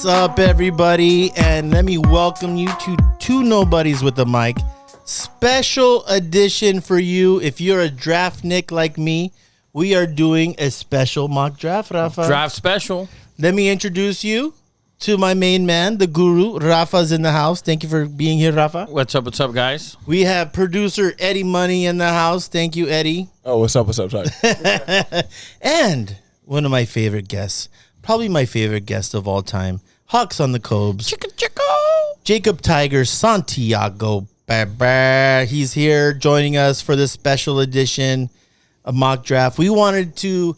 up, everybody? And let me welcome you to Two Nobodies with the Mic. Special edition for you. If you're a draftnik like me, we are doing a special mock draft, Rafa. Draft special. Let me introduce you to my main man, the guru. Rafa's in the house. Thank you for being here, Rafa. What's up, guys? We have producer Eddie Money in the house. Thank you, Eddie. Oh, what's up? Sorry. And one of my favorite guests, probably my favorite guest of all time, Hawks on the Cobes. Jacob Tiger Santiago. He's here joining us for this special edition of mock draft. We wanted to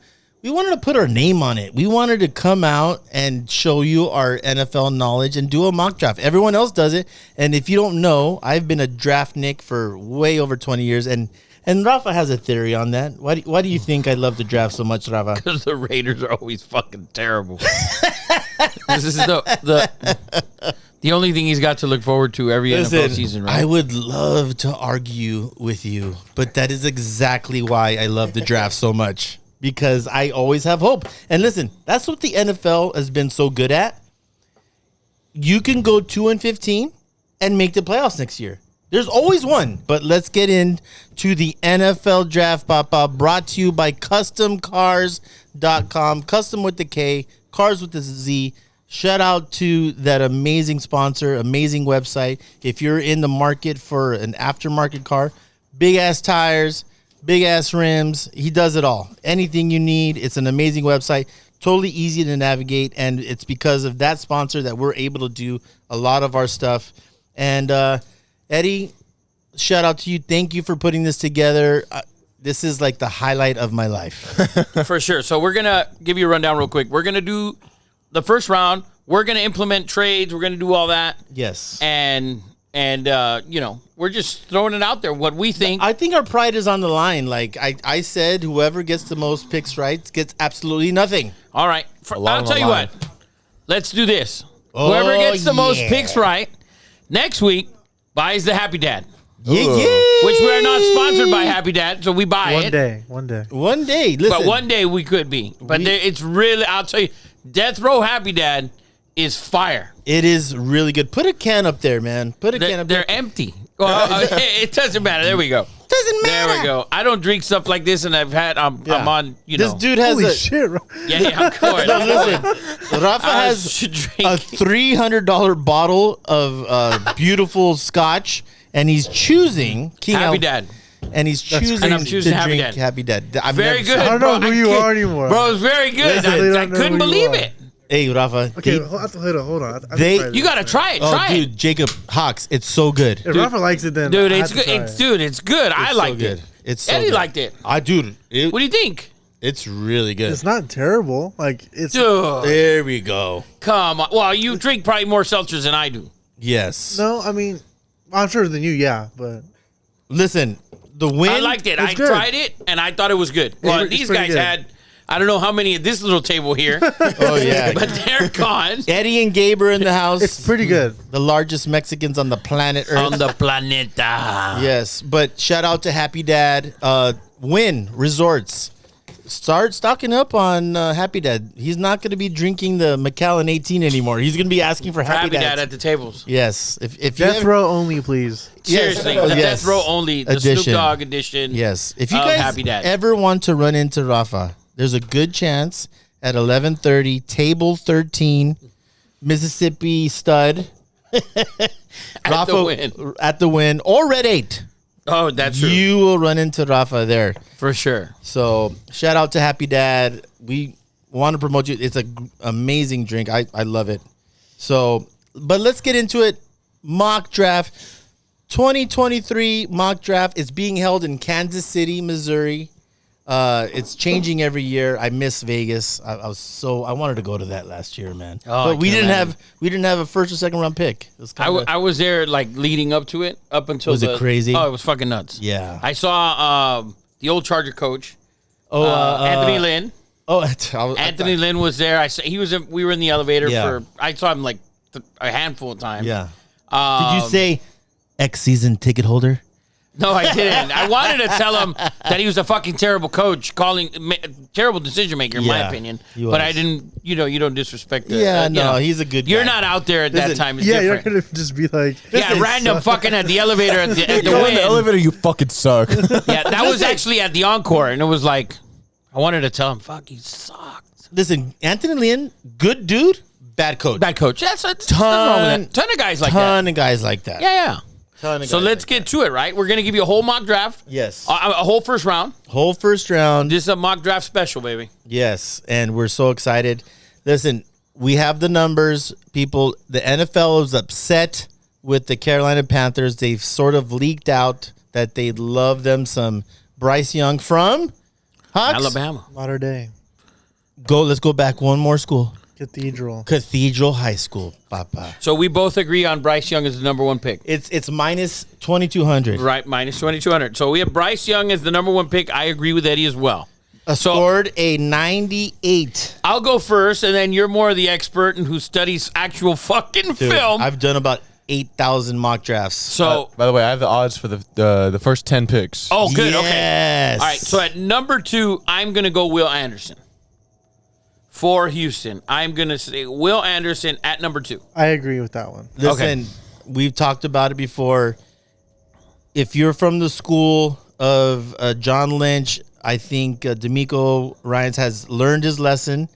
put our name on it. We wanted to come out and show you our NFL knowledge and do a mock draft. Everyone else does it. And if you don't know, I've been a draftnik for way over 20 years. And Rafa has a theory on that. Why do you think I love the draft so much, Rafa? Because the Raiders are always fucking terrible. This is the only thing he's got to look forward to every NFL season, right? I would love to argue with you, but that is exactly why I love the draft so much. Because I always have hope. And listen, that's what the NFL has been so good at. You can go 2-15 and make the playoffs next year. There's always one. But let's get into the NFL Draft Papa, brought to you by CustomCars.com. Custom with the K, cars with the Z. Shout out to that amazing sponsor, amazing website. If you're in the market for an aftermarket car, big-ass tires, big-ass rims, he does it all. Anything you need, it's an amazing website. Totally easy to navigate, and it's because of that sponsor that we're able to do a lot of our stuff. And Eddie, shout out to you. Thank you for putting this together. This is like the highlight of my life. For sure. So we're going to give you a rundown real quick. We're going to do the first round. We're going to implement trades. We're going to do all that. Yes. And we're just throwing it out there, what we think. I think our pride is on the line. Like I said, whoever gets the most picks right gets absolutely nothing. All right. I'll tell you what. Let's do this. Whoever gets the most picks right next week buys the Happy Dad. Yeah. Which we are not sponsored by Happy Dad, so we buy it. One day. Listen. But one day we could be. But it's really, I'll tell you, Death Row Happy Dad is fire. It is really good. Put a can up there, man. Put a can up there. They're empty. Well, it doesn't matter. There we go. Doesn't matter. There we go. I don't drink stuff like this, and I'm on, This dude has Holy shit. Yeah, of course. No, listen. Rafa has a $300 bottle of beautiful scotch, and he's choosing Happy Dad. And he's choosing and I'm choosing to Happy drink Dad. Happy Dad. Very good. I don't know who you are anymore. Bro, it's very good. I couldn't believe it. Hey, Rafa. Okay, hold on. You got to try it. Try dude, Jacob Hawks, it's so good. If Rafa likes it, then dude, it's good. It's good. I liked it. It's so Eddie good. liked it. What do you think? It's really good. It's not terrible. Like it's. Dude, there we go. Come on. Well, you drink probably more seltzers than I do. Yes. No, I mean, I'm sure than you, yeah, but listen, the win. I liked it. I tried it, and I thought it was good. Well, these guys had, I don't know how many at this little table here. Oh, yeah. But they're gone. Eddie and Gabe are in the house. it's pretty good. The largest Mexicans on the planet Earth. On the planeta. Yes, but shout out to Happy Dad. Wynn Resorts. Start stocking up on Happy Dad. He's not going to be drinking the Macallan 18 anymore. He's going to be asking for Happy Dad at the tables. Yes. If Death Row only, please. Seriously, yes. the Death Row only, the edition. Snoop Dogg edition. Yes. If you guys Happy Dad. ever want to run into Rafa, there's a good chance at 11:30, table 13, Mississippi Stud. At the Win or Red 8. Oh, that's true. You will run into Rafa there. For sure. So shout out to Happy Dad. We want to promote you. It's an amazing drink. I love it. So, but let's get into it. Mock draft. 2023 mock draft is being held in Kansas City, Missouri. It's changing every year. I miss Vegas. I wanted to go to that last year, man. Oh, but we didn't have a first or second round pick. It was I was there like leading up to it, up until Was it crazy? Oh, it was fucking nuts. Yeah. I saw the old Charger coach, Anthony Lynn. Oh, Anthony Lynn was there. We were in the elevator Yeah. I saw him like a handful of times. Yeah. Did you say ex-season ticket holder? No, I didn't. I wanted to tell him that he was a fucking terrible coach, terrible decision maker, in my opinion. But I didn't. You don't disrespect. He's a good guy. You're not out there at that time. It's Yeah, different. you're gonna just be like, Random fucking at the elevator at the Go in the Wynn. elevator, you fucking suck. Yeah, that was actually at the Encore, and it was like, I wanted to tell him, fuck, he sucks. Listen, Anthony Lynn, good dude, bad coach. Bad coach. That's nothing wrong with that. Ton of guys like that. Ton of guys like that. Yeah. Ton of So guys let's like get to it, right? We're going to give you a whole mock draft. Yes. A whole first round. Whole first round. This is a mock draft special, baby. Yes, and we're so excited. Listen, we have the numbers, people. The NFL is upset with the Carolina Panthers. They've sort of leaked out that they love them some Bryce Young from Hawks? Alabama. modern day Let's go back one more school. Cathedral High School, Papa. So we both agree on Bryce Young as the number one pick. It's minus 2,200. Right, minus 2,200. So we have Bryce Young as the number one pick. I agree with Eddie as well. Scored a 98. I'll go first, and then you're more of the expert and who studies actual fucking Dude, film. I've done about 8,000 mock drafts. So, By the way, I have the odds for the first 10 picks. oh, good. Okay. Yes. All right. So at number 2, I'm going to go Will Anderson. For Houston, I'm going to say Will Anderson at number 2. I agree with that one. Listen, we've talked about it before. If you're from the school of John Lynch, I think D'Amico Ryans has learned his lesson.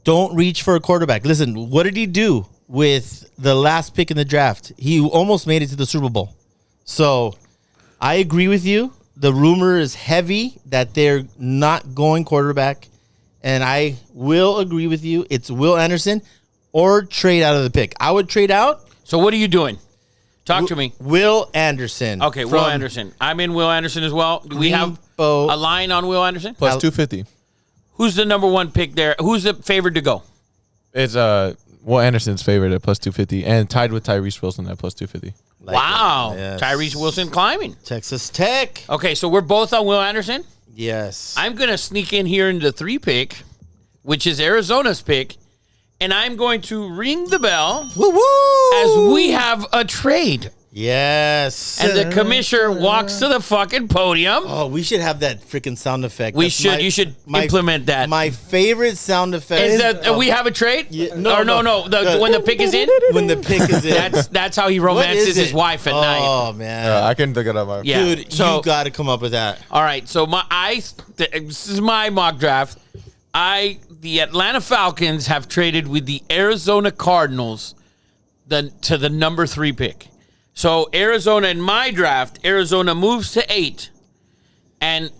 Don't reach for a quarterback. Listen, what did he do with the last pick in the draft? He almost made it to the Super Bowl. So I agree with you. The rumor is heavy that they're not going quarterback. And I will agree with you. It's Will Anderson or trade out of the pick. I would trade out. So what are you doing? Talk to me. Will Anderson. Okay, Will Anderson. I'm in Will Anderson as well. Do we have a line on Will Anderson? Plus 250. Who's the number one pick there? Who's the favored to go? It's Will Anderson's favorite at plus 250 and tied with Tyrese Wilson at plus 250. Wow. Yes. Tyrese Wilson climbing. Texas Tech. Okay, so we're both on Will Anderson. Yes. I'm going to sneak in here into the 3 pick, which is Arizona's pick, and I'm going to ring the bell Woo-woo! as we have a trade. Yes. And the commissioner walks to the fucking podium. Oh, we should have that freaking sound effect. You should implement that. My favorite sound effect Is that we have a trade? No. When the pick is in? When the pick is in. That's how he romances his wife at night. Oh, man. I can think it up. Yeah. Dude, So- you got to come up with that. All right, so this is my mock draft. The Atlanta Falcons have traded with the Arizona Cardinals to the number 3 pick. So Arizona in my draft, Arizona moves to 8, and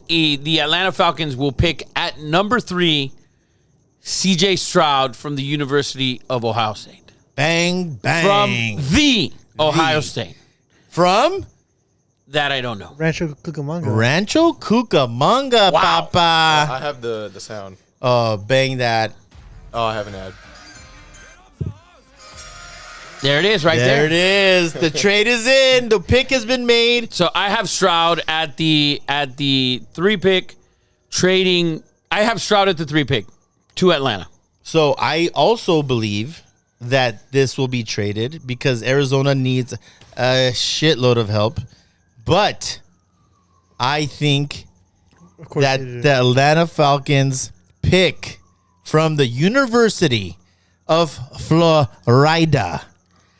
the Atlanta Falcons will pick at number 3 C.J. Stroud from the University of Ohio State. Bang, bang. From the Ohio State. From? That I don't know. Rancho Cucamonga. Rancho Cucamonga, Wow. Papa. I have the sound. Oh, bang that. Oh, I have an ad. There it is, right There there. it is. The trade is in. The pick has been made. So I have Stroud at the 3 pick, trading. I have Stroud at the 3 pick to Atlanta. So I also believe that this will be traded because Arizona needs a shitload of help. But I think Of course that they do. the Atlanta Falcons pick from the University of Florida.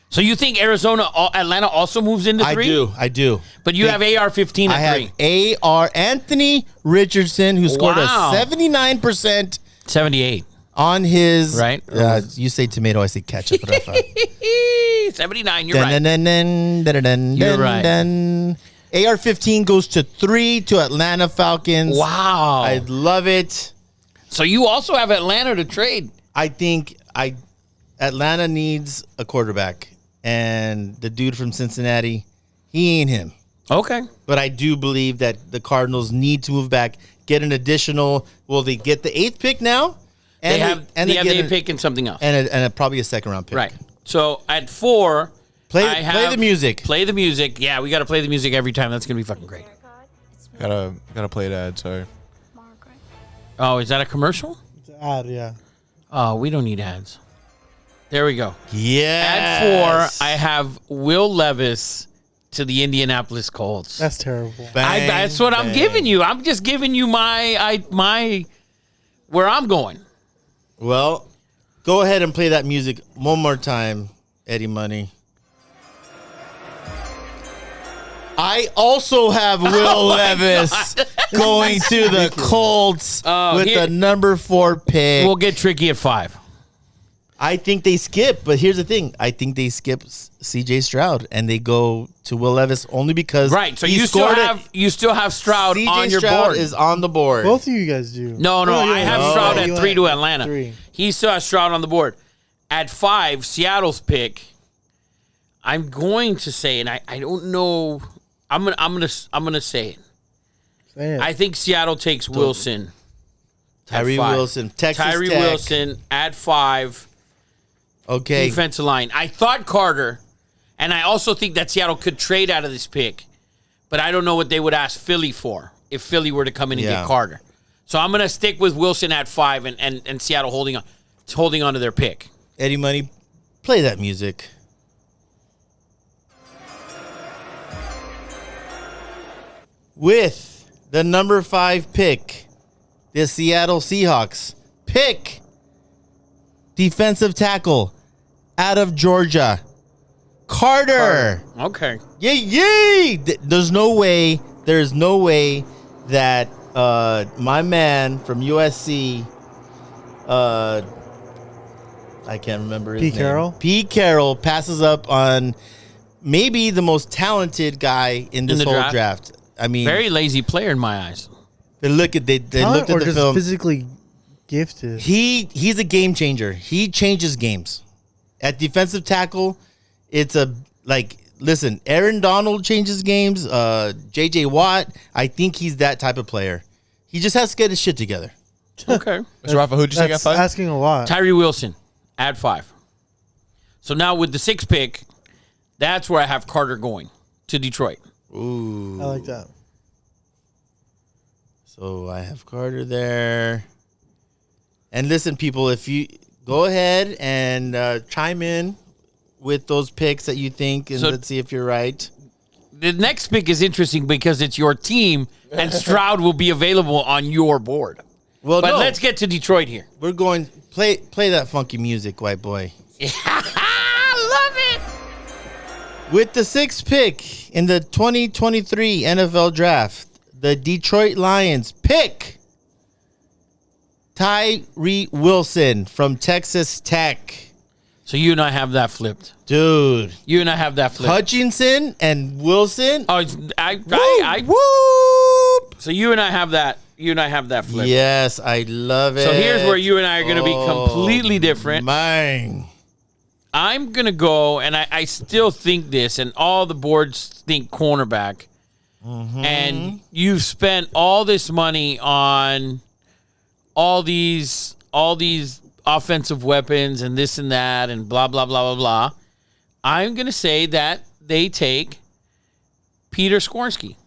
So you think Atlanta also moves into 3? I do. But you have AR-15 I at have 3. A.R. Anthony Richardson, who scored Wow. a 79% 78. on his... Right. You say tomato, I say ketchup. Rafa. 79, you're right. You're right. AR-15 goes to 3 to Atlanta Falcons. Wow. I love it. So you also have Atlanta to trade. I think Atlanta needs a quarterback. And the dude from Cincinnati, he ain't him. Okay. But I do believe that the Cardinals need to move back, get an additional. Will they get the 8th pick now? They have get the pick and something else. and probably a 2nd round pick. Right. So at 4, Play I have, the music. Play the music. Yeah, we got to play the music every time. That's going to be fucking great. Gotta play the ad. Sorry. Oh, is that a commercial? It's an ad, yeah. Oh, we don't need ads. There we go. Yeah. At 4, I have Will Levis to the Indianapolis Colts. That's terrible. That's what I'm giving you. I'm just giving you my where I'm going. Well, go ahead and play that music one more time, Eddie Money. I also have Will Levis going to the Colts with the number 4 pick. We'll get tricky at 5. I think they skip, but here's the thing. I think they skip C.J. Stroud and they go to Will Levis only because Right, so you still have Stroud on your Stroud board. is on the board. Both of you guys do. No, I have Stroud at 3 to Atlanta. 3. He still has Stroud on the board. At 5, Seattle's pick. I'm going to say, and I don't know. I'm gonna say it. Say it. I think Seattle takes Wilson. Tyree Wilson, Texas Tyree Tech. Wilson at 5. Okay. Defensive line. I thought Carter, and I also think that Seattle could trade out of this pick, but I don't know what they would ask Philly for if Philly were to come in and get Carter. So I'm going to stick with Wilson at 5 and Seattle holding on to their pick. Eddie Money, play that music. With the number 5 pick, the Seattle Seahawks pick defensive tackle out of Georgia, Carter. Okay. Yay! There's no way that my man from USC, I can't remember his name. Carroll? Pete Carroll passes up on maybe the most talented guy in this whole draft. I mean, very lazy player in my eyes. they looked at the just film. physically gifted. He's a game changer. He changes games. At defensive tackle, it's listen, Aaron Donald changes games. J.J. Watt, I think he's that type of player. He just has to get his shit together. Okay. Mr. Rafa, who'd you say got That's 5? asking a lot. Tyree Wilson at 5. So now with the 6th pick, that's where I have Carter going to Detroit. Ooh. I like that. So I have Carter there. And listen, people, if you go ahead and chime in with those picks that you think, and let's see if you're right. The next pick is interesting because it's your team, and Stroud will be available on your board. Well, but let's get to Detroit here. We're going play that funky music, white boy. Love it. With the 6th pick in the 2023 NFL Draft, the Detroit Lions pick Tyree Wilson from Texas Tech. So you and I have that flipped. Dude. You and I have that flipped. Hutchinson and Wilson. Oh, Whoop. So you and I have that. You and I have that flipped. Yes, I love it. So here's where you and I are going to be completely different. Mine. I'm going to go, and I still think this, and all the boards think cornerback. Mm-hmm. And you've spent all this money on all these offensive weapons and this and that and blah, blah, blah, blah, blah. I'm going to say that they take Peter Skoronski.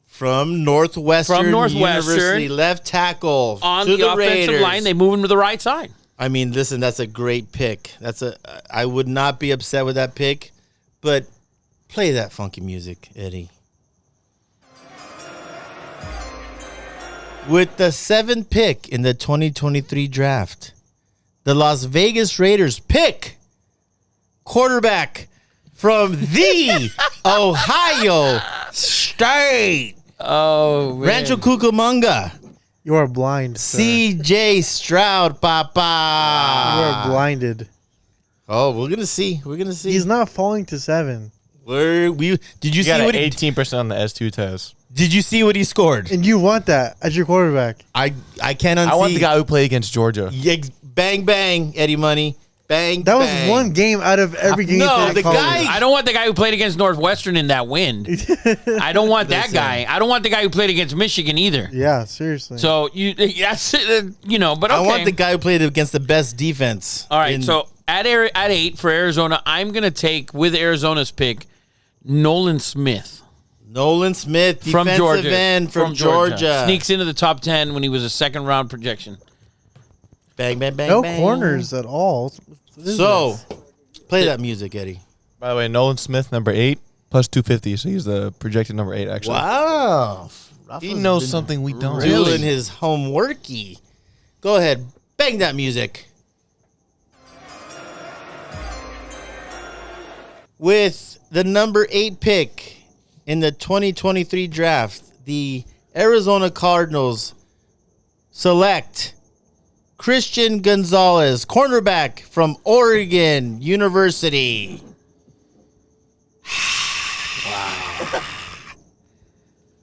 From Northwestern University, left tackle on to the offensive Raiders. line. They move him to the right side. I mean, listen, that's a great pick. I would not be upset with that pick, but play that funky music, Eddie. With the 7th pick in the 2023 draft, the Las Vegas Raiders pick quarterback from the Ohio State. Oh, man. Rancho Cucamonga. You are blind, sir. C.J. Stroud, Papa. You are blinded. Oh, we're gonna see. He's not falling to 7. Did you see got what 18% on the S2 test. Did you see what he scored? And you want that as your quarterback. I can't unsee. I want the guy who played against Georgia. Yeah, bang bang, Eddie Money. Bang. That bang. was one game out of every game. No, the guy. I don't want the guy who played against Northwestern in that win. I don't want that guy. I don't want the guy who played against Michigan either. Yeah, seriously. So but okay. I want the guy who played against the best defense. All right, so at 8 for Arizona, I'm going to take, with Arizona's pick, Nolan Smith. Nolan Smith, from defensive Georgia. end from Georgia. Sneaks into the top 10 when he was a second-round projection. Bang, bang, bang, no bang. corners at all. So, play that music, Eddie. By the way, Nolan Smith, number 8. plus 250. So he's the projected number 8, actually. Wow. He Rafa's knows been something we don't. doing his homeworky. Go ahead. Bang that music. With the number 8 pick in the 2023 draft, the Arizona Cardinals select Christian Gonzalez, cornerback from Oregon University. Wow.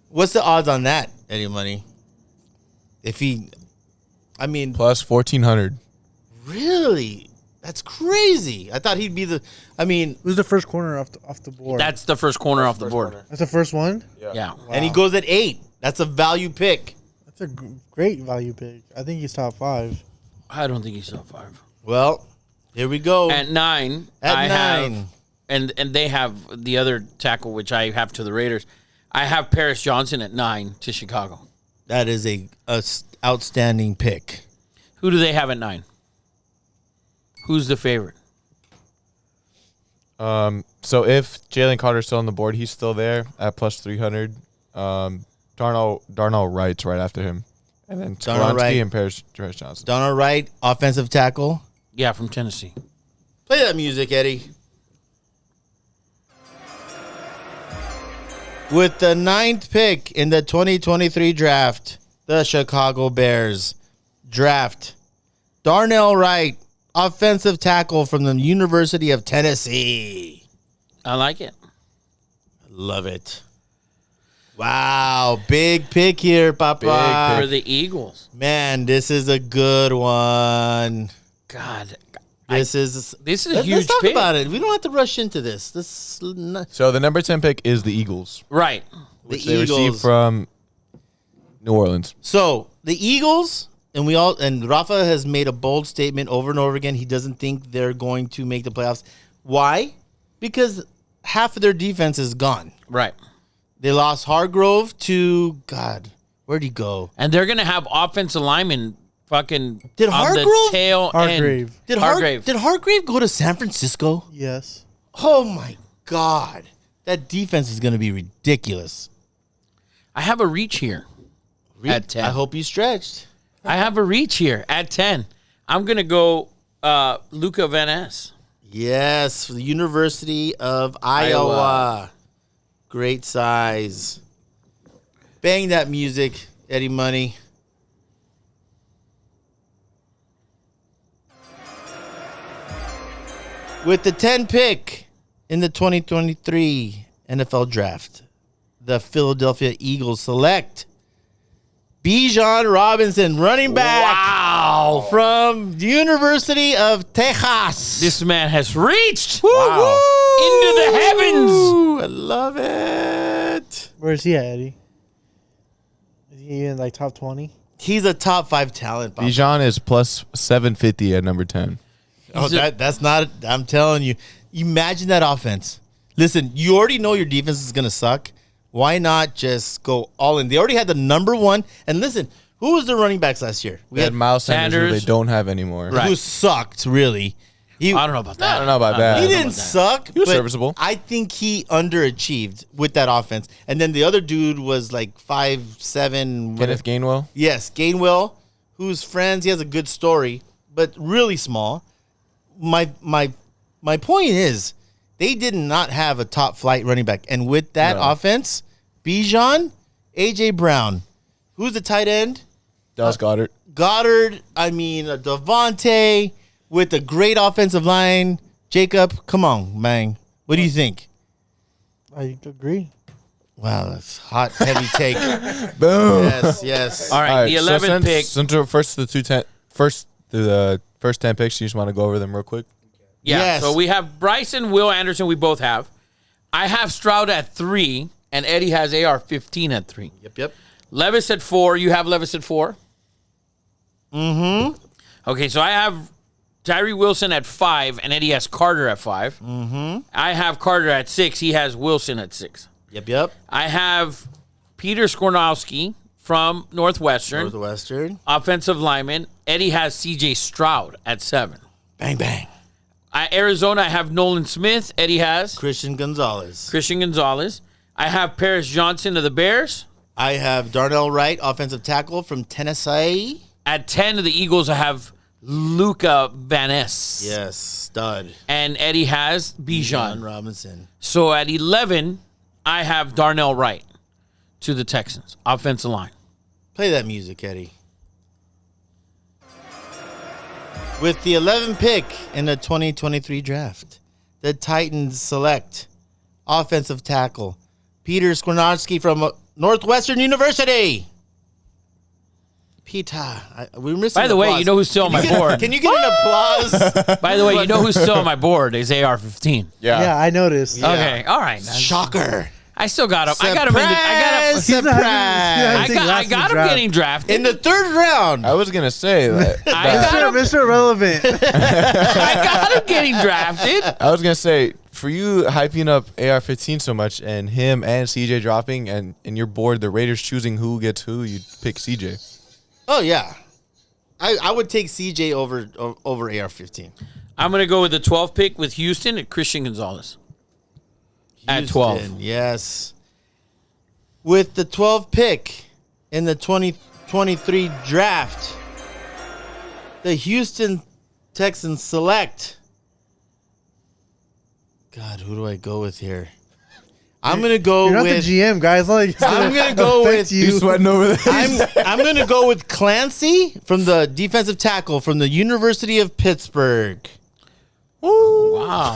What's the odds on that, Eddie Money? If he, I mean, Plus 1,400. really? That's crazy. I thought he'd be the, I mean, Who's the first corner off the board? That's the first corner off the board. That's the first one? Yeah. and he goes at 8. That's a value pick. That's a great value pick. I think he's top 5. I don't think he's top 5. Well, here we go. At 9, At I 9. have, and they have the other tackle, which I have to the Raiders. I have Paris Johnson at 9 to Chicago. That is a outstanding pick. Who do they have at 9? Who's the favorite? So if Jalen Carter's still on the board, he's still there at plus 300. Darnell Wright's right after him. And then Darnell Skoronski Wright. and Paris Johnson. Donald Wright, offensive tackle. Yeah, from Tennessee. Play that music, Eddie. With the 9th pick in the 2023 draft, the Chicago Bears draft Darnell Wright, offensive tackle from the University of Tennessee. I like it. Love it. Wow, big pick here, Papa. For the Eagles. Man, this is a good one. God. This is a huge Let's talk pick. about it. We don't have to rush into this. So the number 10 pick is the Eagles, Right. which The they received Eagles. from New Orleans. So the Eagles, and Rafa has made a bold statement over and over again. He doesn't think they're going to make the playoffs. Why? Because half of their defense is gone. Right. They lost Hargrove to God. Where'd he go? And they're going to have offensive linemen fucking Did on Hargrove? the tail Hargrave. end. Did Hargrave. Did Hargrave go to San Francisco? Yes. Oh my God, that defense is going to be ridiculous. I have a reach here at 10. I hope you stretched. I have a reach here at 10. I'm going to go Luca Van Ness. Yes, for the University of Iowa. Great size. Bang that music, Eddie Money. With the 10 pick in the 2023 NFL Draft, the Philadelphia Eagles select Bijan Robinson, running back. Wow. From the University of Texas. This man has reached Wow. into the heavens. Ooh, I love it. Where is he at, Eddie? Is he in like top 20? He's a top 5 talent. Bob. Bijan is plus 750 at number 10. Oh, that's not. I'm telling you. Imagine that offense. Listen, you already know your defense is gonna suck. Why not just go all in? They already had the number 1. And listen, who was the running backs last year? We had Miles Sanders, who Sanders. they don't have anymore. Right. who sucked really. He I don't know about that. I don't know about that. he I don't know didn't about that. suck. He was but serviceable. I think he underachieved with that offense. And then the other dude was like 5'7". Kenneth Gainwell. Yes, Gainwell, who's friends. He has a good story, but really small. My point is, they did not have a top flight running back, and with that No. offense, Bijan, AJ Brown, who's the tight end? Dallas Goddard. Goddard. Devontae with a great offensive line. Jacob, come on, man. What do you think? I agree. Wow, that's hot, heavy take. Boom. Yes. All right, the 11th pick. Since we're first to the first 10 picks, you just want to go over them real quick? Yeah, Yes. so we have Bryson, Will Anderson, we both have. I have Stroud at 3, and Eddie has AR-15 at 3. Yep. Levis at 4. You have Levis at 4? Mm-hmm. Okay, so I have Tyree Wilson at 5, and Eddie has Carter at 5. Mm-hmm. I have Carter at 6. He has Wilson at 6. Yep. I have Peter Skornowski from Northwestern, Northwestern. offensive lineman. Eddie has C.J. Stroud at 7. Bang, bang. Arizona, I have Nolan Smith. Eddie has Christian Gonzalez. Christian Gonzalez. I have Paris Johnson of the Bears. I have Darnell Wright, offensive tackle from Tennessee. At 10 of the Eagles, I have Luca Van Ness. Yes, stud. And Eddie has John Bijan. Robinson. So at 11, I have Darnell Wright to the Texans, offensive line. Play that music, Eddie. With the 11th pick in the 2023 draft, the Titans select offensive tackle Peter Skoronski from Northwestern University. Peter, we're missing. By the way, applause. you know who's still on my board. Can you get an applause? By the way, you know who's still on my board is AR-15. Yeah, I noticed. Yeah. Okay, all right. Shocker. I still got him. I got him. I got him getting drafted. In the 3rd round. I was gonna say that. I got him. Mr. Irrelevant. I got him getting drafted. I was gonna say, for you hyping up AR-15 so much, and him and CJ dropping, and in your board, the Raiders choosing who gets who, you'd pick CJ. Oh yeah, I would take CJ over AR-15. I'm going to go with the 12th pick with Houston at Christian Gonzalez. At 12. Houston, yes. With the 12th pick in the 2023 draft, the Houston Texans select. God, who do I go with here? I'm gonna go You're not with. the GM, guys. I'm gonna go with you. You sweating over this? I'm gonna go with Clancy from the defensive tackle from the University of Pittsburgh. Wow.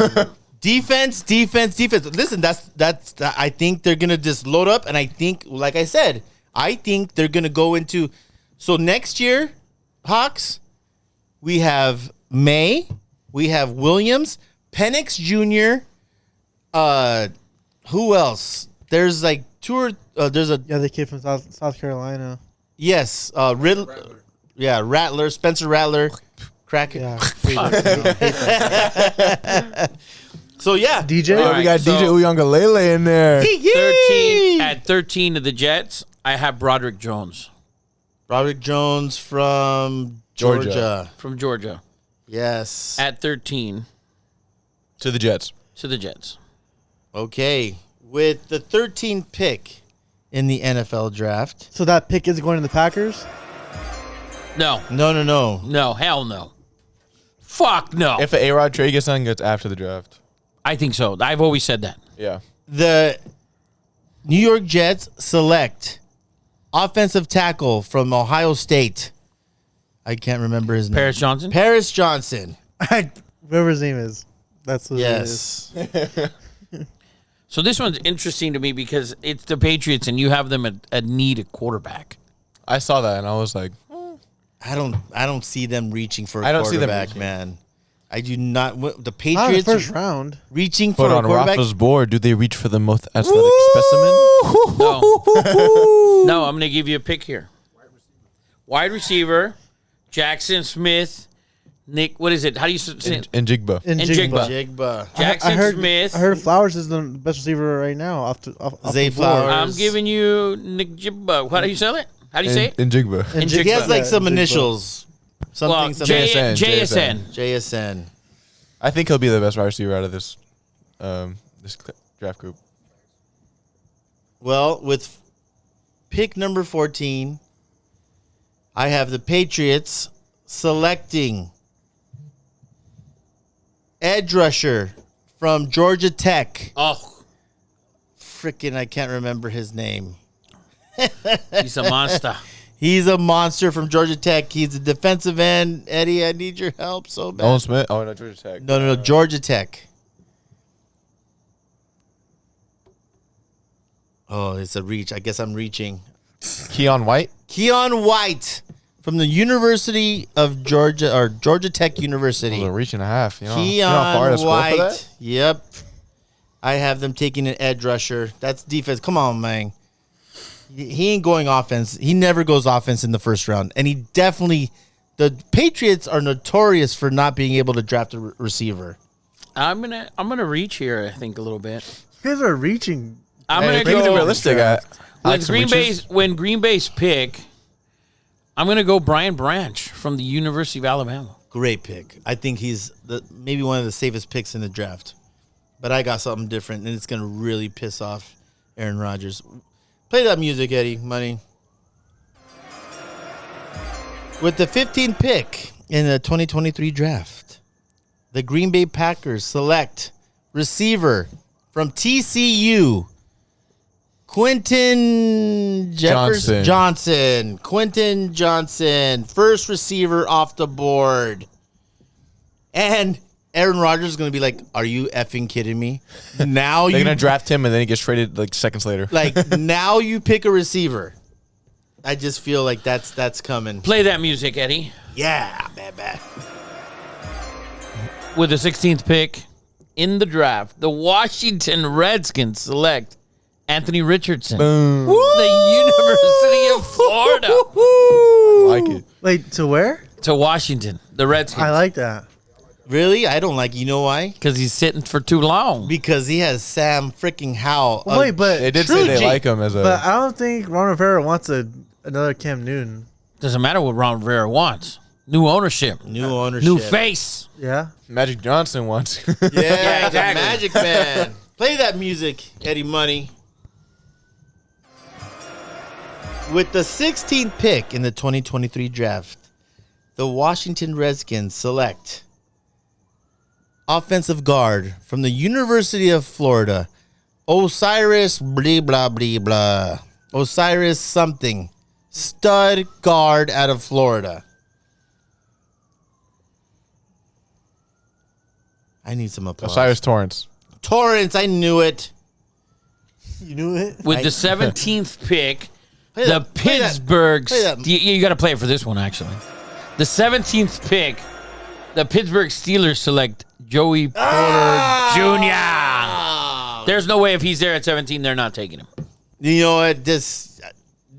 Defense. Listen, that's. I think they're gonna just load up, and I think, like I said, I think they're gonna go into. So next year, Hawks, we have May, we have Williams, Penix Jr. Who else? There's like there's a Yeah, the kid from South Carolina. yes, Rattler, Spencer Rattler, crack it. Yeah. So yeah, DJ. All right, we got so- DJ Uyangalele in there. 13 at 13 of the Jets, I have Broderick Jones Robert Jones from Georgia. from Georgia. Yes. At 13 To the Jets. to the Jets. Okay. With the 13th pick in the NFL draft. So that pick is going to the Packers. No, No. hell no. Fuck no. If an A-Rod trade gets done, gets after the draft. I think so. I've always said that. Yeah. The New York Jets select offensive tackle from Ohio State. I can't remember his name. Paris Johnson? Paris Johnson. Whoever his name is. That's what it is. Yes. So this one's interesting to me because it's the Patriots and you have them at need a quarterback. I saw that and I was like, I don't see them reaching for a I don't see them quarterback, reaching. man. I do not. The Not in the Patriots first round. reaching for but a on quarterback. Rafa's board, do they reach for the most athletic specimen? No, I'm going to give you a pick here. Wide receiver, Jackson Smith, Nick, what is it? How do you say And Jigba. And Jigba. Jigba. Jackson Smith. I heard Flowers is the best receiver right now. Off Zay the board. Flowers. I'm giving you Nick Jigba. How do you say it? How do you say it? And Jigba. And Jigba. He has like Yeah, some Jigba. initials. Well, Something. JSN. JSN. I think he'll be the best wide receiver out of this draft group. Well, with pick number 14, I have the Patriots selecting edge rusher from Georgia Tech. Oh, Frickin', I can't remember his name. he's a monster. He's a monster from Georgia Tech. He's a defensive end. Eddie, I need your help so bad. Nolan Smith? Oh, no, Georgia Tech. No, Georgia Tech. Oh, it's a reach. I guess I'm reaching. Keon White? Keon White from the University of Georgia, or Georgia Tech University. A reach and a half. You know how far Keon to score for that? White. Yep. I have them taking an edge rusher. That's defense. Come on, man. He ain't going offense. He never goes offense in the first round. And he definitely, the Patriots are notorious for not being able to draft a receiver. I'm gonna reach here. I think a little bit. You guys are reaching. I'm Hey, gonna make it go realistic. I like some reaches. when Green Bay's pick. I'm gonna go Brian Branch from the University of Alabama. Great pick. I think he's maybe one of the safest picks in the draft. But I got something different, and it's going to really piss off Aaron Rodgers. Play that music, Eddie. Money. With the 15th pick in the 2023 draft, the Green Bay Packers select receiver from TCU, Quentin Johnson. Quentin Johnson, first receiver off the board. And Aaron Rodgers is going to be like, are you effing kidding me? Now They're going to draft him, and then he gets traded like seconds later. Like, now you pick a receiver. I just feel like that's coming. Play that music, Eddie. Yeah, baby. With the 16th pick in the draft, the Washington Redskins select Anthony Richardson, Boom. the University of Florida, Like it. Wait, to where? to Washington. The Redskins. I like that. Really? I don't like. You know why? because he's sitting for too long. Because he has Sam freaking Howell. Wait, but They did True say they G. like him as a. I don't think Ron Rivera wants another Cam Newton. Doesn't matter what Ron Rivera wants. New ownership, New ownership. new face. Yeah. Magic Johnson wants. Yeah, exactly. the Magic Man. Play that music, Eddie Money. With the 16th pick in the 2023 draft, the Washington Redskins select offensive guard from the University of Florida, Osiris blah blah blah blah. Osiris something. Stud guard out of Florida. I need some applause. Osiris Torrance. Torrance, I knew it. You knew it? With the 17th pick, Play the that- play that- Pittsburgh. play that. You got to play it for this one, actually. The 17th pick, the Pittsburgh Steelers select Joey Porter Jr. There's no way if he's there at 17, they're not taking him. You know what? Just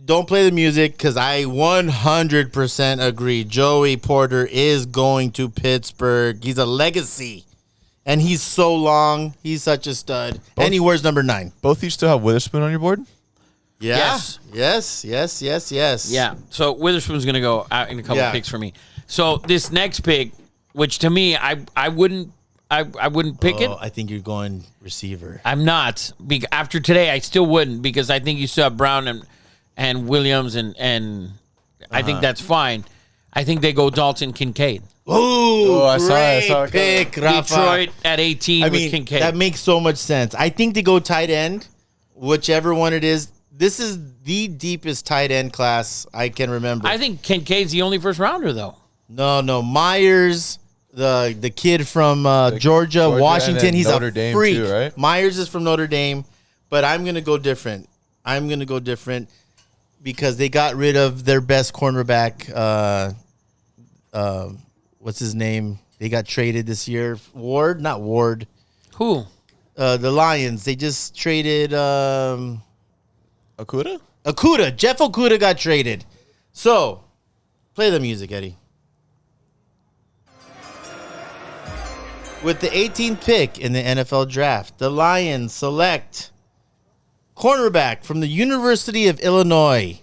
don't play the music because I 100% agree. Joey Porter is going to Pittsburgh. He's a legacy. And he's so long. He's such a stud. And he wears number 9. Both of you still have Witherspoon on your board? Yeah. Yes. Yes. Yeah. So Witherspoon's going to go out in a couple Yeah. picks for me. So this next pick, which to me, I wouldn't pick it. I think you're going receiver. I'm not. After today, I still wouldn't because I think you still have Brown and Williams and I think that's fine. I think they go Dalton Kincaid. Ooh, I great saw it pick, Rafa. Detroit at 18 I with mean, Kincaid. that makes so much sense. I think they go tight end, whichever one it is. This is the deepest tight end class I can remember. I think Kincaid's the only first rounder, though. No, Myers, the kid from Georgia, and Washington, then he's Notre a Dame freak. too, right? Myers is from Notre Dame, but I'm gonna go different. Because they got rid of their best cornerback. What's his name? They got traded this year. Not Ward. Who? The Lions. They just traded Okuda? Okuda. Jeff Okuda got traded. So, play the music, Eddie. With the 18th pick in the NFL draft, the Lions select cornerback from the University of Illinois,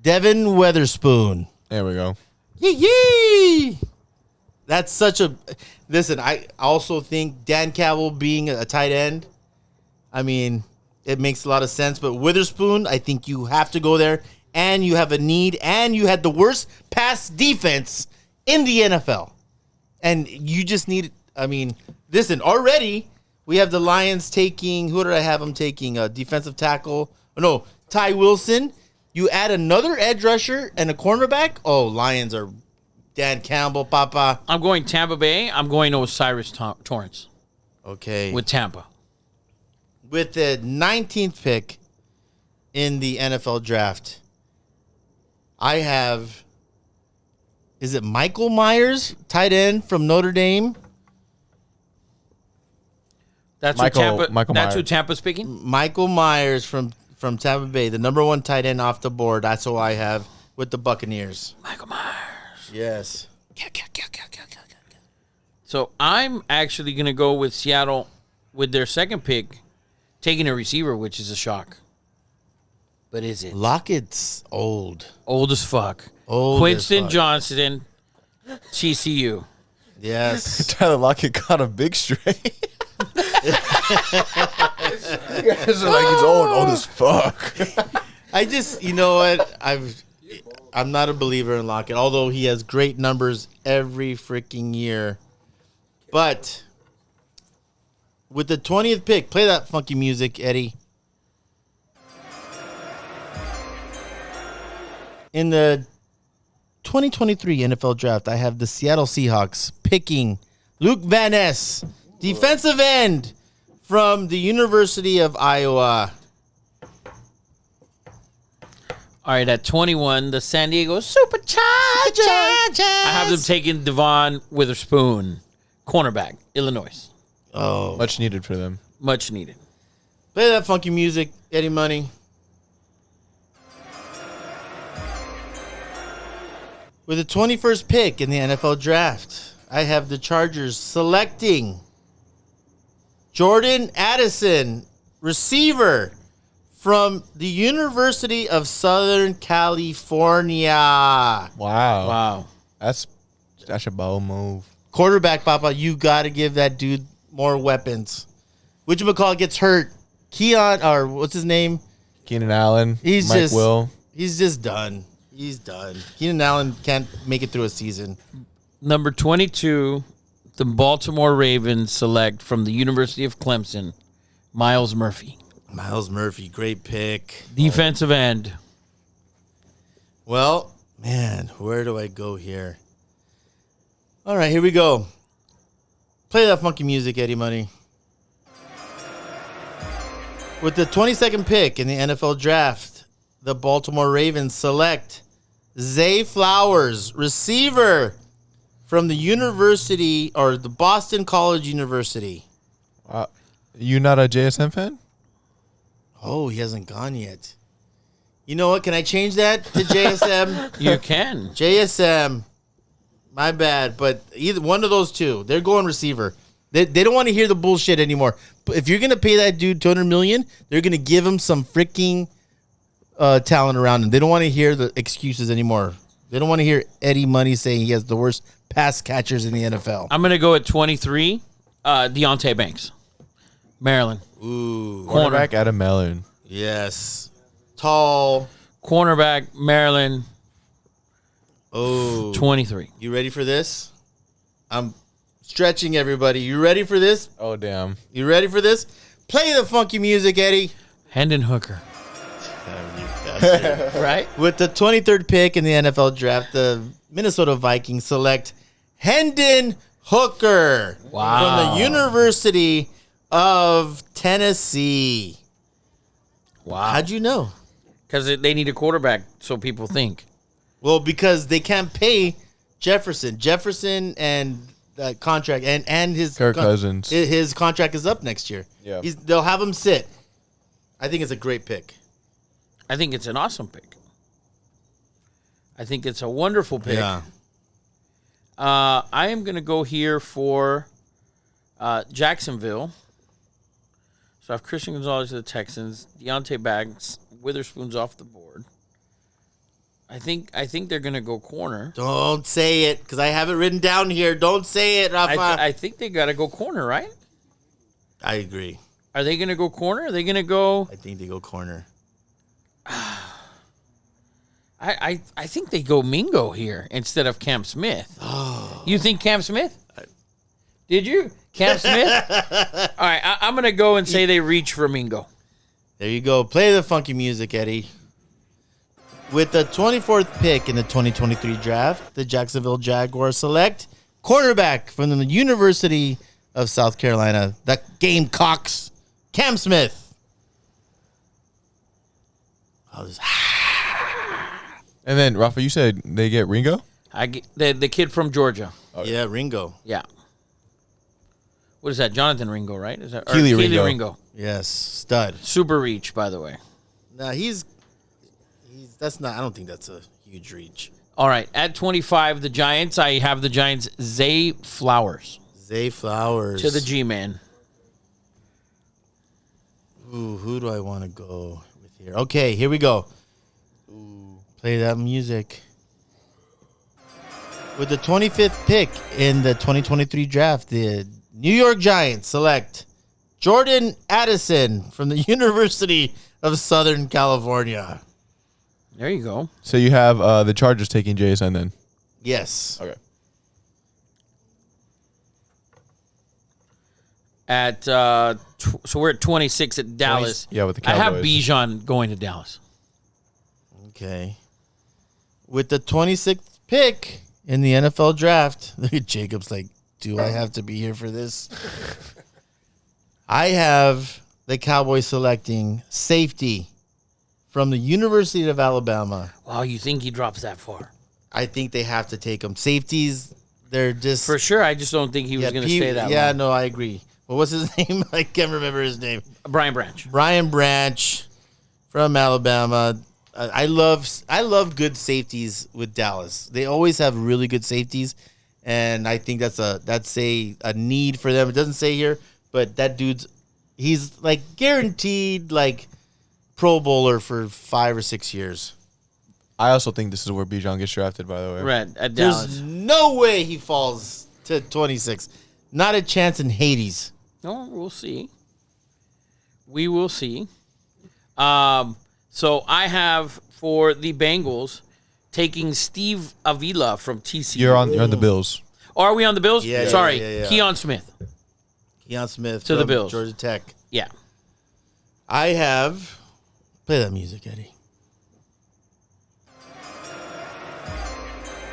Devin Witherspoon. There we go. Yee! That's such a... Listen, I also think Dan Campbell being a tight end, I mean, it makes a lot of sense. But Witherspoon, I think you have to go there, and you have a need, and you had the worst pass defense in the NFL. And you just need... I mean, listen, already we have the Lions taking... Who did I have them taking? A defensive tackle? Oh, no, Ty Wilson. You add another edge rusher and a cornerback? Oh, Lions are Dan Campbell, Papa. I'm going Tampa Bay. I'm going Osiris Torrance Okay. with Tampa. With the 19th pick in the NFL draft, I have... Is it Michael Myers, tight end from Notre Dame? That's Michael That's Myers. who Tampa's picking? Michael Myers from Tampa Bay, the number 1 tight end off the board. That's who I have with the Buccaneers. Michael Myers. Yes. So I'm actually going to go with Seattle with their second pick, taking a receiver, which is a shock. But is it? Lockett's old. Old as fuck. Old as Quinton fuck. Johnson TCU. Yes. Tyler Lockett caught a big straight. You guys are like, he's old as fuck. I just, you know what? I'm not a believer in Lockett, although he has great numbers every freaking year. But with the 20th pick, play that funky music, Eddie. In the 2023 NFL Draft, I have the Seattle Seahawks picking Luke Van Ness, defensive end from the University of Iowa. All right, at 21, the San Diego Superchargers. I have them taking Devon Witherspoon, cornerback, Illinois. Oh, Much needed for them. Much needed. play that funky music, Eddie Money. With the 21st pick in the NFL Draft, I have the Chargers selecting Jordan Addison, receiver from the University of Southern California. Wow. Wow. That's a bold move. Quarterback, Papa, you got to give that dude more weapons. Whatchamacallit gets hurt. Keon, or what's his name? Keenan Allen. He's Mike just Will. He's just done. He's done. Keenan Allen can't make it through a season. Number 22, the Baltimore Ravens select from the University of Clemson, Miles Murphy, Miles Murphy, great pick. defensive end. Well, man, where do I go here? All right, here we go. Play that funky music, Eddie Money. With the 22nd pick in the NFL Draft, the Baltimore Ravens select Zay Flowers, receiver from the University or the Boston College University. You not a JSM fan? Oh, he hasn't gone yet. You know what? Can I change that to JSM? You can. JSM. My bad, but either one of those two, they're going receiver. They don't want to hear the bullshit anymore. But if you're gonna pay that dude $200 million, they're gonna give him some freaking talent around him. They don't want to hear the excuses anymore. They don't want to hear Eddie Money saying he has the worst pass catchers in the NFL. I'm going to go at 23, Deontay Banks, Maryland. Ooh, Corner. Cornerback Adam Mellon. yes, tall. Cornerback, Maryland, Oh, 23. you ready for this? I'm stretching everybody. You ready for this? Oh, damn. You ready for this? Play the funky music, Eddie. Hendon Hooker. Right? With the 23rd pick in the NFL Draft, the Minnesota Vikings select Hendon Hooker Wow. from the University of Tennessee. Wow. How'd you know? Because they need a quarterback, so people think. Well, because they can't pay Jefferson. Jefferson and that contract and his Kirk Cousins. His contract is up next year. Yeah. They'll have him sit. I think it's a great pick. I think it's an awesome pick. I think it's a wonderful pick. Yeah. I am going to go here for Jacksonville. So I have Christian Gonzalez to the Texans, Deontay Banks, Witherspoon's off the board. I think they're going to go corner. Don't say it, because I have it written down here. Don't say it, Rafa. I think they got to go corner, right? I agree. Are they going to go corner? Are they going to go? I think they go corner. I think they go Mingo here instead of Cam Smith. Oh. You think Cam Smith? Did you? Cam Smith? All right, I'm going to go and say they reach for Mingo. There you go. Play the funky music, Eddie. With the 24th pick in the 2023 draft, the Jacksonville Jaguars select cornerback from the University of South Carolina, the Gamecocks, Cam Smith. I'll just And then, Rafa, you said they get Ringo? I get the kid from Georgia. yeah, Ringo. Yeah. What is that? Jonathan Ringo, right? Is that or Keely Keely Ringo. Yes, stud. Super reach, by the way. Nah, he's that's not. I don't think that's a huge reach. All right, at 25, the Giants. I have the Giants. Zay Flowers Zay Flowers to the G-man. Ooh, who do I want to go with here? Okay, here we go. Ooh, play that music. With the 25th pick in the 2023 draft, the New York Giants select Jordan Addison from the University of Southern California. There you go. So you have the Chargers taking JSN then. Yes. Okay. At so we're at 26 at Dallas. Yeah, with the I have Cowboys. Bijan going to Dallas. Okay. With the 26th pick in the NFL draft, look at Jacob's like, do I have to be here for this? I have the Cowboys selecting safety from the University of Alabama. Wow, you think he drops that far? I think they have to take them. Safeties, they're just... For sure. I just don't think he was going to stay that Yeah, long. no, I agree. But what's his name? I can't remember his name. Brian Branch. Brian Branch from Alabama. I love good safeties with Dallas. They always have really good safeties, and I think that's a need for them. It doesn't say here, but that he's like guaranteed like Pro Bowler for 5 or 6 years. I also think this is where Bijan gets drafted, by the way. Right, at Dallas. There's no way he falls to 26. Not a chance in Hades. No, we'll see. We will see. So I have for the Bengals taking Steve Avila from TCU. You're on the Bills. Oh, are we on the Bills? Yeah, Sorry, yeah. Keon Smith. Keon Smith To the from Bills. Georgia Tech. Yeah. I have... Play that music, Eddie.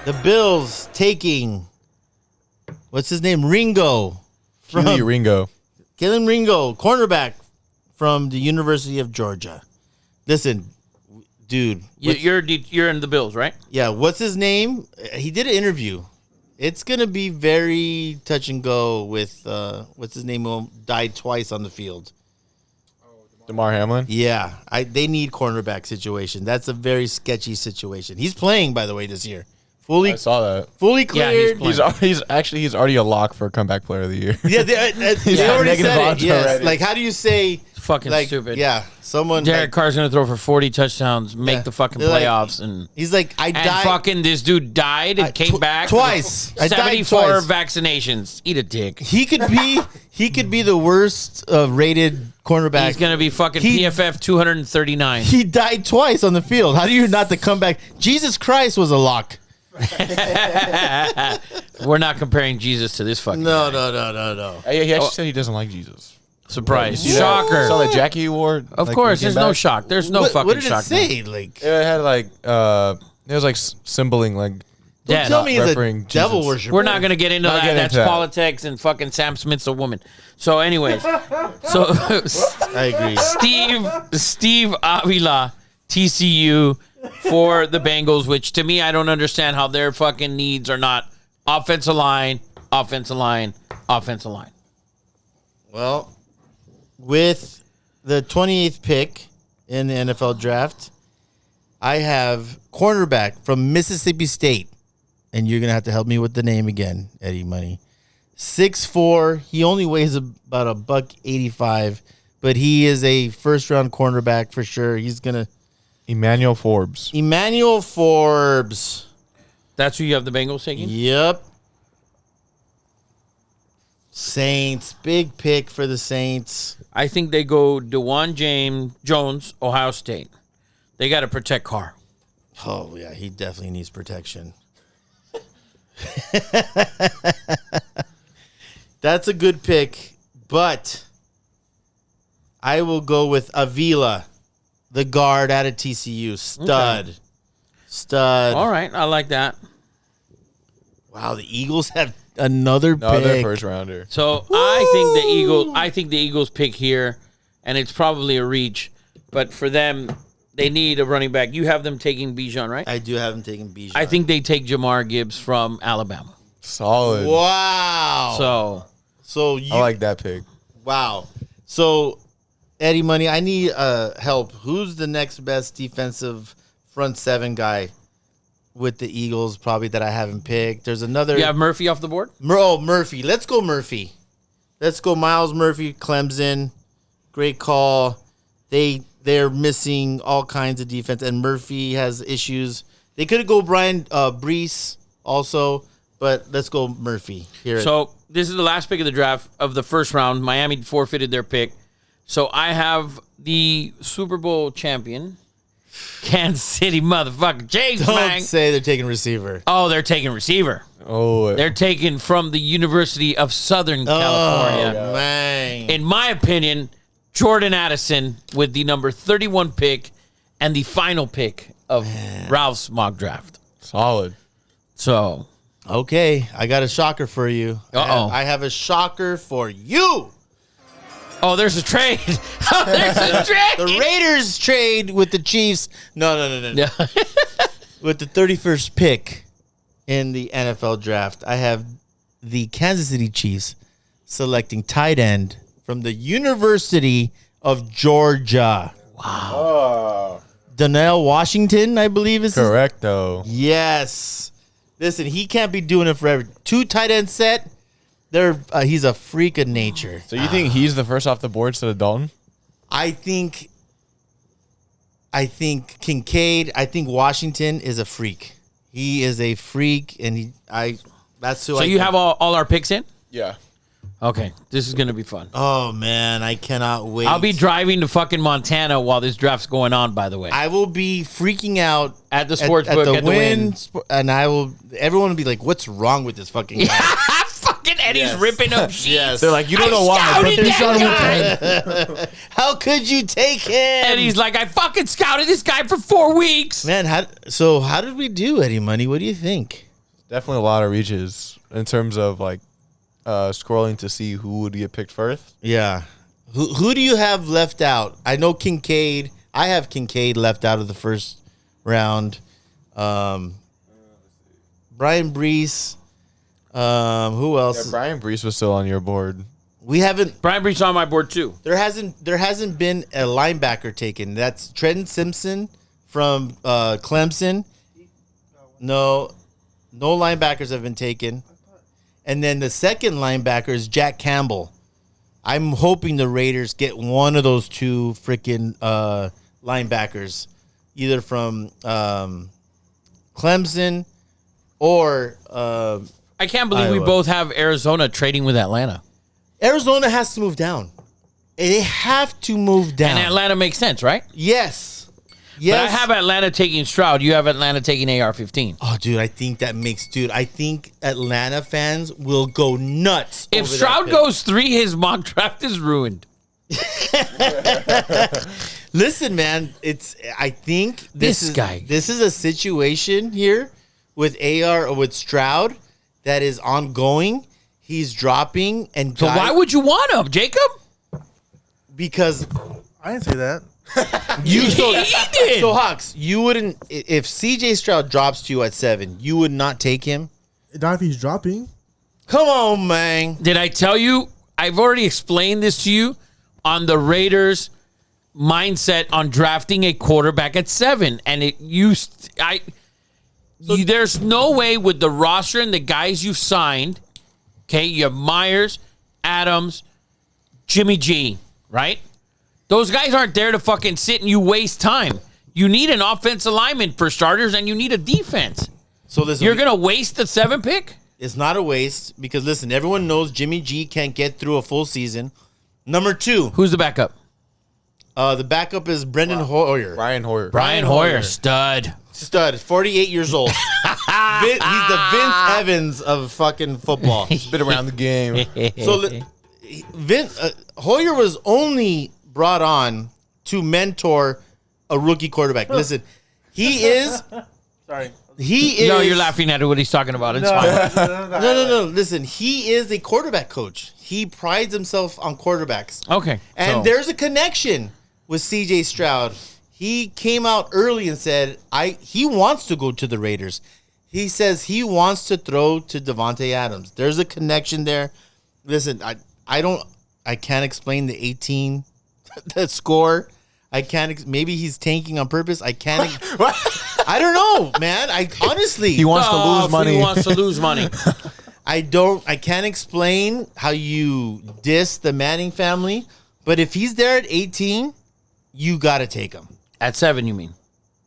The Bills taking... What's his name? Ringo. Huey Ringo. Kalen Ringo, cornerback from the University of Georgia. Listen, dude. You're in the Bills, right? Yeah, what's his name? He did an interview. It's going to be very touch and go with, what's his name, who died twice on the field. DeMar Hamlin. Yeah, they need cornerback situation. That's a very sketchy situation. He's playing, by the way, this year. I saw that. Fully Yeah, he's cleared. playing. He's already a lock for comeback player of the year. Yeah, they already negative said it. odds Yes. already. Like, how do you say? Fucking Like, stupid. Yeah, someone. Derek like, Carr's going to throw for 40 touchdowns, make Yeah. the fucking They're like- playoffs, and he's like, I and died fucking this dude died and came back twice. I died 74 twice. vaccinations. Eat a dick. He could be the worst rated cornerback. He's going to be fucking He- PFF 239. He died twice on the field. How do you not the comeback? Jesus Christ was a lock. We're not comparing Jesus to this fucking No. Yeah, he actually said he doesn't like Jesus. surprise. See that? Shocker. Saw that Jacky award. Of like, course, when he there's came no back? shock. There's no fucking what did shock. it say? Like, It had like it was like symboling like. don't Yeah, tell me he's a referring devil Jesus. worshiper. We're not going to get into Not that. get That's into that. politics, and fucking Sam Smith's a woman. So, anyways, so I agree. Steve Avila, TCU for the Bengals, which to me, I don't understand how their fucking needs are not offensive line, offensive line, offensive line. Well, with the 28th pick in the NFL draft, I have cornerback from Mississippi State. And you're going to have to help me with the name again, Eddie Money. 6'4". He only weighs about $185, but he is a first-round cornerback for sure. He's going to... Emmanuel Forbes. Emmanuel Forbes. That's who you have the Bengals taking? Yep. Saints. Big pick for the Saints. I think they go DeJuan Jones, Ohio State. They got to protect Carr. Oh, yeah, he definitely needs protection. That's a good pick, but I will go with Avila, the guard out of TCU. Stud. All right, I like that. Wow, the Eagles have another Another pick. first rounder. So I think the Eagles pick here, and it's probably a reach, but for them, they need a running back. You have them taking Bijan, right? I do have him taking Bijan. I think they take Jamar Gibbs from Alabama. Solid. Wow. So you I like that pick. wow. So Eddie Money, I need help. Who's the next best defensive front seven guy with the Eagles? Probably that I haven't picked. There's another. You have Murphy off the board? Murphy. Let's go Murphy. Let's go Miles Murphy, Clemson. Great call. They're missing all kinds of defense, and Murphy has issues. They could go Brian Brees also, But let's go Murphy here. So this is the last pick of the draft of the first round. Miami forfeited their pick. So I have the Super Bowl champion, Kansas City motherfucker James don't Mang. say they're taking receiver. Oh, they're taking receiver. Oh, They're taking from the University of Southern California. Oh, man. In my opinion, Jordan Addison with the number 31 pick and the final pick of Ralph's mock draft. solid. So, Okay, I got a shocker for you. Uh-oh. I have a shocker for you. oh, there's a trade. Oh, there's a trade. The Raiders trade with the Chiefs. No. With the 31st pick in the NFL draft, I have the Kansas City Chiefs selecting tight end from the University of Georgia. Oh, Donnell Washington, I believe is his. correct though. Yes. Listen, he can't be doing it forever. 2 tight end set. He's a freak of nature. So you think he's the first off the board instead of Dalton? I think Kincaid. I think Washington is a freak. He is a freak, and that's who. So you have all our picks in? Yeah. Okay, this is gonna be fun. Oh man, I cannot wait. I'll be driving to fucking Montana while this draft's going on. By the way, I will be freaking out at the sports book at the Win. And everyone will be like, "What's wrong with this fucking guy?" Fucking Eddie's ripping up sheets. Yes. They're like, you don't know why. Scouted But this that on guy. How could you take him? And he's like, I fucking scouted this guy for 4 weeks. Man, how did we do, Eddie Money? What do you think? Definitely a lot of reaches in terms of like scrolling to see who would get picked first. Yeah. Who do you have left out? I know Kincaid. I have Kincaid left out of the first round. Brian Brees. Who else? Yeah, Brian Brees was still on your board. We haven't. Brian Brees on my board too. There hasn't been a linebacker taken. That's Trenton Simpson from Clemson. No linebackers have been taken. And then the second linebacker is Jack Campbell. I'm hoping the Raiders get one of those 2 freaking linebackers, either from Clemson or I can't believe we Iowa. both have Arizona trading with Atlanta. Arizona has to move down. They have to move down. And Atlanta makes sense, right? Yes. But I have Atlanta taking Stroud. You have Atlanta taking AR-15. Oh, dude, I think Atlanta fans will go nuts. If over that Stroud pick. goes 3, his mock draft is ruined. Listen, man, I think This guy. This is a situation here with AR or with Stroud that is ongoing. He's dropping, and So why would you want him, Jacob? because I didn't say that. you He did. So Hawks, you wouldn't if CJ Stroud drops to you at 7, you would not take him. Not if he's dropping. Come on, man. Did I tell you? I've already explained this to you on the Raiders' mindset on drafting a quarterback at 7, and there's no way with the roster and the guys you've signed. Okay, you have Myers, Adams, Jimmy G, right? Those guys aren't there to fucking sit and you waste time. You need an offensive lineman for starters, and you need a defense. So listen, You're gonna waste the 7 pick? It's not a waste because listen, everyone knows Jimmy G can't get through a full season. Number 2, Who's the backup? the backup is Brendan Hoyer. Brian Hoyer. Brian Hoyer, stud. Stud, 48 years old. He's the Vince Evans of fucking football. Been around the game. So Hoyer was only brought on to mentor a rookie quarterback. Listen, he is. Sorry. He is. No, you're laughing at what he's talking about. It's fine. No. Listen, he is a quarterback coach. He prides himself on quarterbacks. Okay. And so- there's a connection with CJ Stroud. He came out early and said he wants to go to the Raiders. He says he wants to throw to Devontae Adams. There's a connection there. Listen, I can't explain the 18 the score. I can't maybe he's tanking on purpose. I can't I don't know, man. I honestly He wants to lose so money. He wants to lose money. I can't explain how you diss the Manning family, but if he's there at 18, you got to take him. At 7, you mean?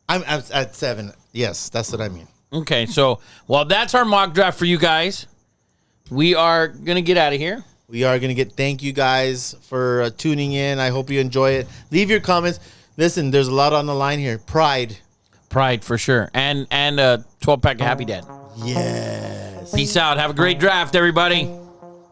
I'm at 7. Yes, that's what I mean. Okay, so while that's our mock draft for you guys, we are going to get out of here. We are going to thank you guys for tuning in. I hope you enjoy it. Leave your comments. Listen, there's a lot on the line here. Pride. Pride for sure. And a 12-pack of Happy Dad. Yes. Peace out. Have a great draft, everybody.